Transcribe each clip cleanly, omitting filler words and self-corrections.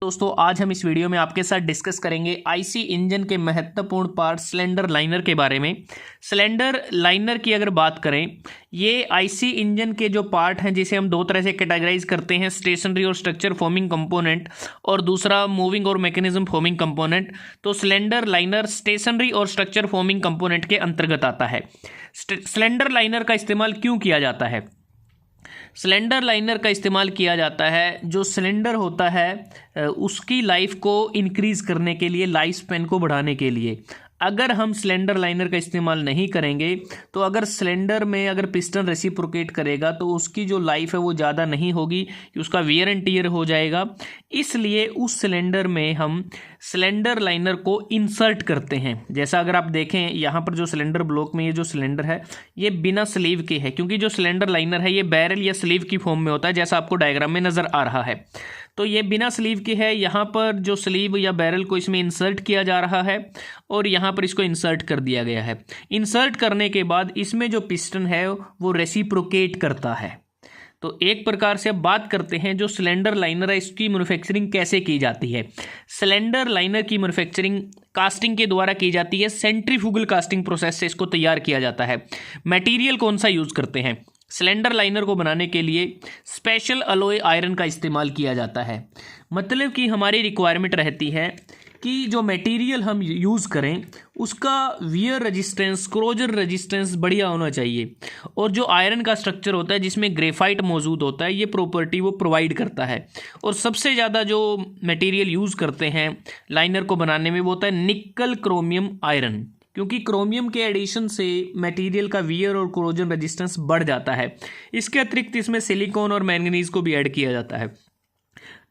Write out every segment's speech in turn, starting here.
दोस्तों आज हम इस वीडियो में आपके साथ डिस्कस करेंगे आईसी इंजन के महत्वपूर्ण पार्ट सिलेंडर लाइनर के बारे में। सिलेंडर लाइनर की अगर बात करें, ये आईसी इंजन के जो पार्ट हैं जिसे हम दो तरह से कैटेगराइज करते हैं, स्टेशनरी और स्ट्रक्चर फॉर्मिंग कंपोनेंट और दूसरा मूविंग और मैकेनिज्म फॉर्मिंग कंपोनेंट। तो सिलेंडर लाइनर स्टेशनरी और स्ट्रक्चर फॉर्मिंग कंपोनेंट के अंतर्गत आता है। सिलेंडर लाइनर का इस्तेमाल क्यों किया जाता है? सिलेंडर लाइनर का इस्तेमाल किया जाता है, जो सिलेंडर होता है उसकी लाइफ को इंक्रीज़ करने के लिए, लाइफ स्पैन को बढ़ाने के लिए। अगर हम सिलेंडर लाइनर का इस्तेमाल नहीं करेंगे तो अगर सिलेंडर में अगर पिस्टन रेसिप्रोकेट करेगा तो उसकी जो लाइफ है वो ज़्यादा नहीं होगी, कि उसका वियर एंड टियर हो जाएगा। इसलिए उस सिलेंडर में हम सिलेंडर लाइनर को इंसर्ट करते हैं। जैसा अगर आप देखें यहाँ पर जो सिलेंडर ब्लॉक में ये जो सिलेंडर है ये बिना स्लीव के है, क्योंकि जो सिलेंडर लाइनर है ये बैरल या स्लीव की फॉर्म में होता है, जैसा आपको डायग्राम में नज़र आ रहा है। तो ये बिना स्लीव के है, यहाँ पर जो स्लीव या बैरल को इसमें इंसर्ट किया जा रहा है और यहाँ पर इसको इंसर्ट कर दिया गया है। इंसर्ट करने के बाद इसमें जो पिस्टन है वो रेसिप्रोकेट करता है। तो एक प्रकार से अब बात करते हैं जो सिलेंडर लाइनर है इसकी मैन्युफैक्चरिंग कैसे की जाती है। सिलेंडर लाइनर की मैन्युफैक्चरिंग कास्टिंग के द्वारा की जाती है, सेंट्रीफ्यूगल कास्टिंग प्रोसेस से इसको तैयार किया जाता है। मटेरियल कौन सा यूज़ करते हैं? सिलेंडर लाइनर को बनाने के लिए स्पेशल अलॉय आयरन का इस्तेमाल किया जाता है। मतलब कि हमारी रिक्वायरमेंट रहती है कि जो मटेरियल हम यूज़ करें उसका वियर रेजिस्टेंस, क्रोजर रेजिस्टेंस बढ़िया होना चाहिए, और जो आयरन का स्ट्रक्चर होता है जिसमें ग्रेफाइट मौजूद होता है ये प्रॉपर्टी वो प्रोवाइड करता है। और सबसे ज़्यादा जो मटेरियल यूज़ करते हैं लाइनर को बनाने में वो होता है निकल क्रोमियम आयरन, क्योंकि क्रोमियम के एडिशन से मटेरियल का वियर और कोरोजन रेजिस्टेंस बढ़ जाता है। इसके अतिरिक्त इसमें सिलिकॉन और मैंगनीज को भी ऐड किया जाता है।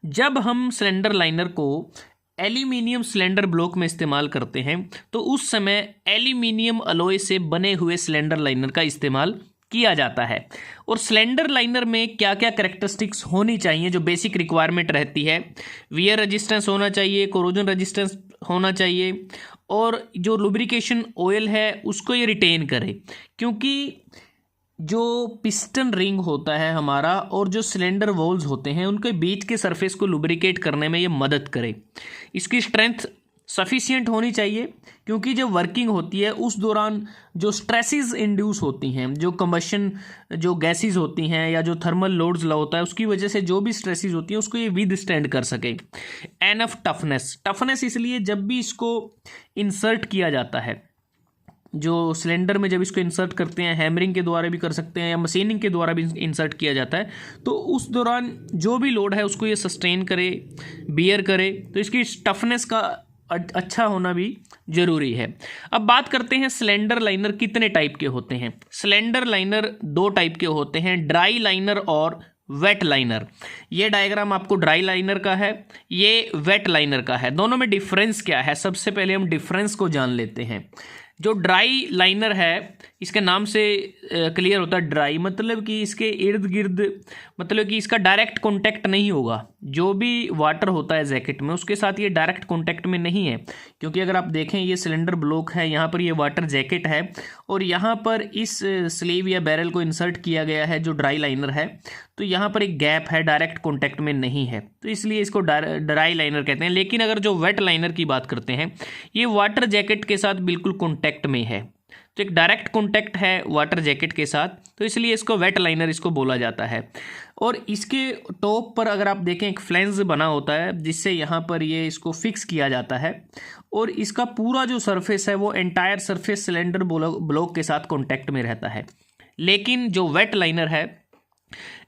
जब हम सिलेंडर लाइनर को एल्यूमिनियम सिलेंडर ब्लॉक में इस्तेमाल करते हैं तो उस समय एल्यूमिनियम अलॉय से बने हुए सिलेंडर लाइनर का इस्तेमाल किया जाता है। और सिलेंडर लाइनर में क्या क्या कैरेक्टरिस्टिक्स होनी चाहिए, जो बेसिक रिक्वायरमेंट रहती है, वियर रेजिस्टेंस होना चाहिए, कोरोजन रेजिस्टेंस होना चाहिए, और जो लुब्रिकेशन ऑयल है उसको ये रिटेन करे, क्योंकि जो पिस्टन रिंग होता है हमारा और जो सिलेंडर वॉल्स होते हैं उनके बीच के सरफेस को लुब्रिकेट करने में ये मदद करे। इसकी स्ट्रेंथ सफिशिएंट होनी चाहिए, क्योंकि जब वर्किंग होती है उस दौरान जो स्ट्रेसेस इंड्यूस होती हैं, जो कंबशन जो गैसेस होती हैं या जो थर्मल लोड्स होता है उसकी वजह से जो भी स्ट्रेसेस होती हैं उसको ये विदस्टैंड कर सके। एनफ टफनेस इसलिए जब भी इसको इंसर्ट किया जाता है, जो सिलेंडर में जब इसको इंसर्ट करते हैं, हैमरिंग के द्वारा भी कर सकते हैं या मशीनिंग के द्वारा भी इंसर्ट किया जाता है, तो उस दौरान जो भी लोड है उसको ये सस्टेन करे, बियर करे। तो इसकी टफनेस का अच्छा होना भी ज़रूरी है। अब बात करते हैं सिलेंडर लाइनर कितने टाइप के होते हैं। सिलेंडर लाइनर दो टाइप के होते हैं, ड्राई लाइनर और वेट लाइनर। ये डायग्राम आपको ड्राई लाइनर का है, ये वेट लाइनर का है। दोनों में डिफरेंस क्या है? सबसे पहले हम डिफरेंस को जान लेते हैं। जो ड्राई लाइनर है इसके नाम से क्लियर होता है ड्राई, मतलब कि इसके इर्द गिर्द, मतलब कि इसका डायरेक्ट कांटेक्ट नहीं होगा। जो भी वाटर होता है जैकेट में उसके साथ ये डायरेक्ट कांटेक्ट में नहीं है, क्योंकि अगर आप देखें ये सिलेंडर ब्लॉक है, यहाँ पर ये वाटर जैकेट है और यहाँ पर इस स्लीव या बैरल को इंसर्ट किया गया है जो ड्राई लाइनर है, तो यहाँ पर एक गैप है, डायरेक्ट कॉन्टैक्ट में नहीं है, तो इसलिए इसको ड्राई लाइनर कहते हैं। लेकिन अगर जो वेट लाइनर की बात करते हैं, ये वाटर जैकेट के साथ बिल्कुल कॉन्टैक्ट में है, तो एक डायरेक्ट कॉन्टैक्ट है वाटर जैकेट के साथ, तो इसलिए इसको वेट लाइनर इसको बोला जाता है। और इसके टॉप पर अगर आप देखें एक फ्लेंज बना होता है जिससे यहाँ पर ये इसको फिक्स किया जाता है, और इसका पूरा जो सरफेस है वो एंटायर सरफेस सिलेंडर ब्लॉक के साथ कॉन्टैक्ट में रहता है। लेकिन जो वेट लाइनर है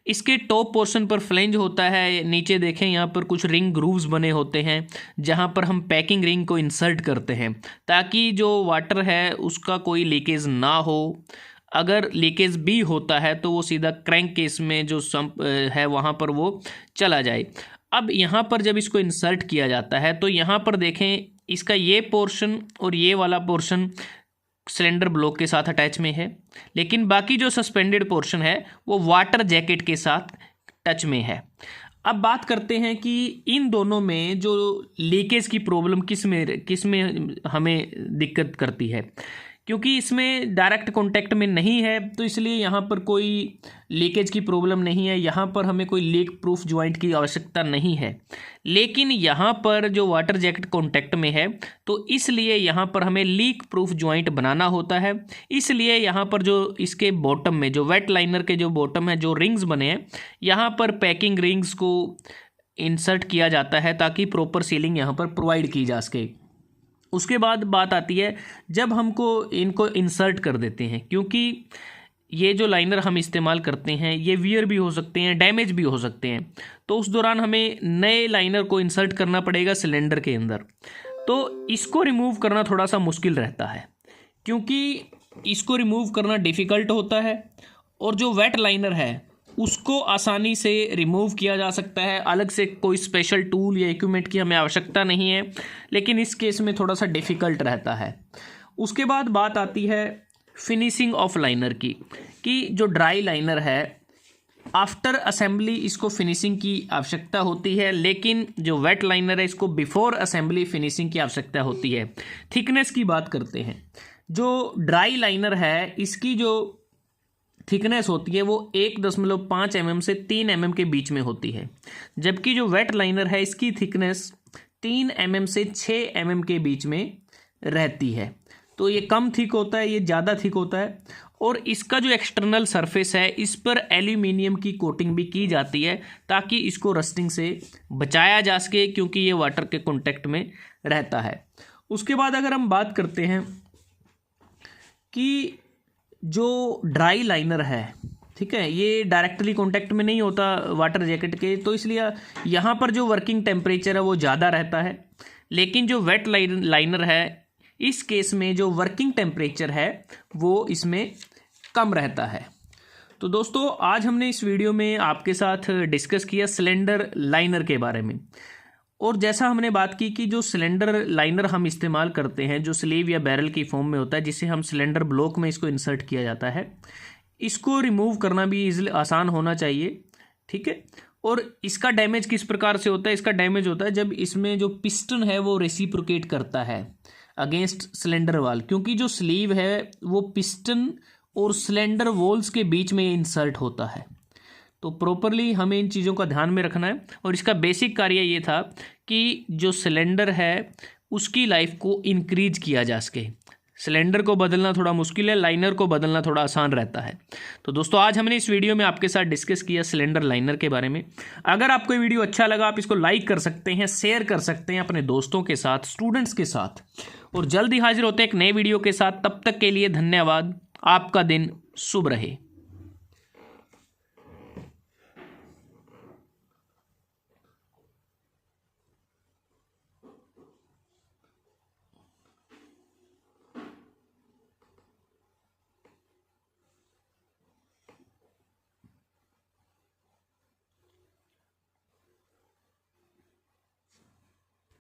इसके टॉप पोर्शन पर फ्लेंज होता है, नीचे देखें यहाँ पर कुछ रिंग ग्रूव्स बने होते हैं जहाँ पर हम पैकिंग रिंग को इंसर्ट करते हैं, ताकि जो वाटर है उसका कोई लीकेज ना हो। अगर लीकेज भी होता है तो वो सीधा क्रैंक केस में जो सम्प है वहाँ पर वो चला जाए। अब यहाँ पर जब इसको इंसर्ट किया जाता है तो यहाँ पर देखें इसका ये पोर्शन और ये वाला पोर्शन सिलेंडर ब्लॉक के साथ अटैच में है, लेकिन बाकी जो सस्पेंडेड पोर्शन है वो वाटर जैकेट के साथ टच में है। अब बात करते हैं कि इन दोनों में जो लीकेज की प्रॉब्लम किस में हमें दिक्कत करती है। क्योंकि इसमें डायरेक्ट कॉन्टैक्ट में नहीं है तो इसलिए यहाँ पर कोई लीकेज की प्रॉब्लम नहीं है, यहाँ पर हमें कोई लीक प्रूफ जॉइंट की आवश्यकता नहीं है। लेकिन यहाँ पर जो वाटर जैकेट कॉन्टैक्ट में है तो इसलिए यहाँ पर हमें लीक प्रूफ जॉइंट बनाना होता है। इसलिए यहाँ पर जो इसके बॉटम में जो वेट लाइनर के जो बॉटम है जो रिंग्स बने हैं यहाँ पर पैकिंग रिंग्स को इंसर्ट किया जाता है ताकि प्रॉपर सीलिंग यहाँ पर प्रोवाइड की जा सके। उसके बाद बात आती है जब हमको इनको इंसर्ट कर देते हैं, क्योंकि ये जो लाइनर हम इस्तेमाल करते हैं ये वियर भी हो सकते हैं, डैमेज भी हो सकते हैं, तो उस दौरान हमें नए लाइनर को इंसर्ट करना पड़ेगा सिलेंडर के अंदर। तो इसको रिमूव करना थोड़ा सा मुश्किल रहता है, क्योंकि इसको रिमूव करना डिफ़िकल्ट होता है और जो वेट लाइनर है उसको आसानी से रिमूव किया जा सकता है। अलग से कोई स्पेशल टूल या इक्विपमेंट की हमें आवश्यकता नहीं है, लेकिन इस केस में थोड़ा सा डिफ़िकल्ट रहता है। उसके बाद बात आती है फिनिशिंग ऑफ लाइनर की, कि जो ड्राई लाइनर है आफ्टर असेंबली इसको फिनिशिंग की आवश्यकता होती है, लेकिन जो वेट लाइनर है इसको बिफोर असेंबली फिनिशिंग की आवश्यकता होती है। थिकनेस की बात करते हैं, जो ड्राई लाइनर है इसकी जो थिकनेस होती है वो 1.5 mm से 3 mm के बीच में होती है, जबकि जो वेट लाइनर है इसकी थिकनेस 3 mm से 6 mm के बीच में रहती है। तो ये कम थिक होता है, ये ज़्यादा थिक होता है। और इसका जो एक्सटर्नल सरफेस है इस पर एल्यूमिनियम की कोटिंग भी की जाती है ताकि इसको रस्टिंग से बचाया जा सके, क्योंकि ये वाटर के कॉन्टेक्ट में रहता है। उसके बाद अगर हम बात करते हैं कि जो ड्राई लाइनर है, ठीक है, ये डायरेक्टली कांटेक्ट में नहीं होता वाटर जैकेट के, तो इसलिए यहाँ पर जो वर्किंग टेम्परेचर है वो ज़्यादा रहता है। लेकिन जो वेट लाइनर है इस केस में जो वर्किंग टेम्परेचर है वो इसमें कम रहता है। तो दोस्तों आज हमने इस वीडियो में आपके साथ डिस्कस किया सिलेंडर लाइनर के बारे में। और जैसा हमने बात की कि जो सिलेंडर लाइनर हम इस्तेमाल करते हैं जो स्लीव या बैरल की फॉर्म में होता है, जिसे हम सिलेंडर ब्लॉक में इसको इंसर्ट किया जाता है, इसको रिमूव करना भी इजीली आसान होना चाहिए, ठीक है। और इसका डैमेज किस प्रकार से होता है? इसका डैमेज होता है जब इसमें जो पिस्टन है वो रेसिप्रोकेट करता है अगेंस्ट सिलेंडर वॉल, क्योंकि जो स्लीव है वो पिस्टन और सिलेंडर वॉल्स के बीच में इंसर्ट होता है। तो प्रॉपरली हमें इन चीज़ों का ध्यान में रखना है। और इसका बेसिक कार्य ये था कि जो सिलेंडर है उसकी लाइफ को इंक्रीज किया जा सके। सिलेंडर को बदलना थोड़ा मुश्किल है, लाइनर को बदलना थोड़ा आसान रहता है। तो दोस्तों आज हमने इस वीडियो में आपके साथ डिस्कस किया सिलेंडर लाइनर के बारे में। अगर आपको ये वीडियो अच्छा लगा आप इसको लाइक कर सकते हैं, शेयर कर सकते हैं अपने दोस्तों के साथ, स्टूडेंट्स के साथ। और जल्द ही हाजिर होते हैं एक नए वीडियो के साथ। तब तक के लिए धन्यवाद। आपका दिन शुभ रहे।